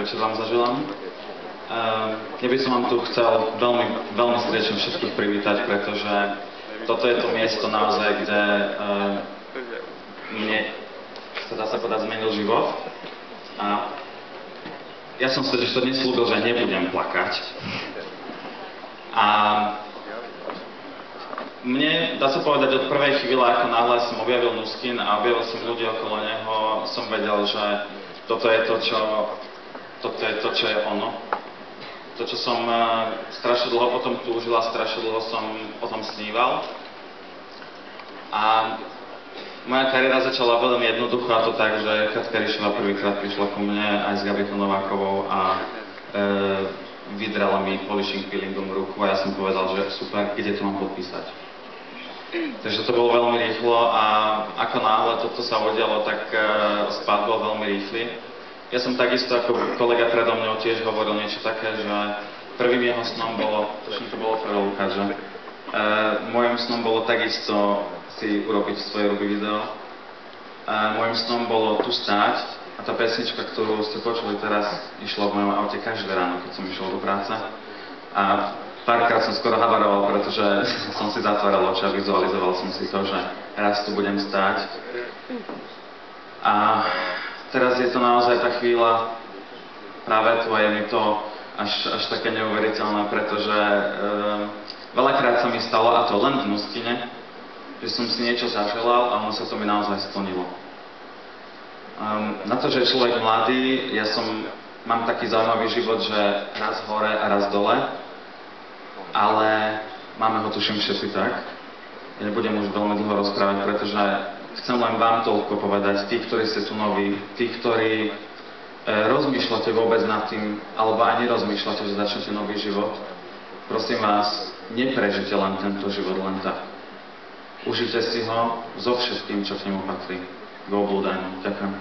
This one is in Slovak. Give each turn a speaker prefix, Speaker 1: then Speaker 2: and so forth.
Speaker 1: večer vám zaželám. Ja by som vám tu chcel veľmi srdečne všetkých privítať, pretože toto je to miesto naozaj, kde mne sa dá sa povedať zmenil život. A ja som si to dnes slúbil, že nebudem plakať. A mne, dá sa povedať, od prvej chvíle, ako náhle som objavil Nuskin a objavil som ľudí okolo neho, som vedel, že toto je to, čo je ono. To, čo som strašne dlho potom túžil a strašne dlho som o tom sníval. A moja kariéra začala veľmi jednoducho, a to tak, že Katka Rišová prvýkrát prišla ku mne aj s Gabrikou Novákovou a vydrala mi polishing peelingom ruku a ja som povedal, že super, kde to mám podpísať. Takže to bolo veľmi rýchlo a ako náhle toto sa udialo, tak spád bol veľmi rýchly. Ja som takisto, ako kolega predo mňou tiež hovoril niečo také, že prvým jeho snom bolo, to bolo pre Lukáša, mojím snom bolo takisto si urobiť svoje ruby video. Mojím snom bolo tu stáť a tá pesnička, ktorú ste počuli teraz, išla v mojom aute každé ráno, keď som išiel do práce. A párkrát som skoro havaroval, pretože som si zatváral oči a vizualizoval som si to, že raz tu budem stáť. A teraz je to naozaj tá chvíľa práve tu a je mi to až také neuveriteľné, pretože veľakrát sa mi stalo, a to len v Nuskine, že som si niečo zaželal a ono sa to mi naozaj splnilo. Na to, že je človek mladý, mám taký zaujímavý život, že raz hore a raz dole, ale máme ho tuším všetci tak. Ja nebudem už veľmi dlho rozprávať, pretože chcem len vám toľko povedať, tí, ktorí ste tu noví, tí, ktorí rozmýšľate vôbec nad tým, alebo aj nerozmýšľate, že začnete nový život, prosím vás, neprežite len tento život len tak. Užite si ho so všetkým, čo k nemu patrí. K oblúdaniu. Ďakujem.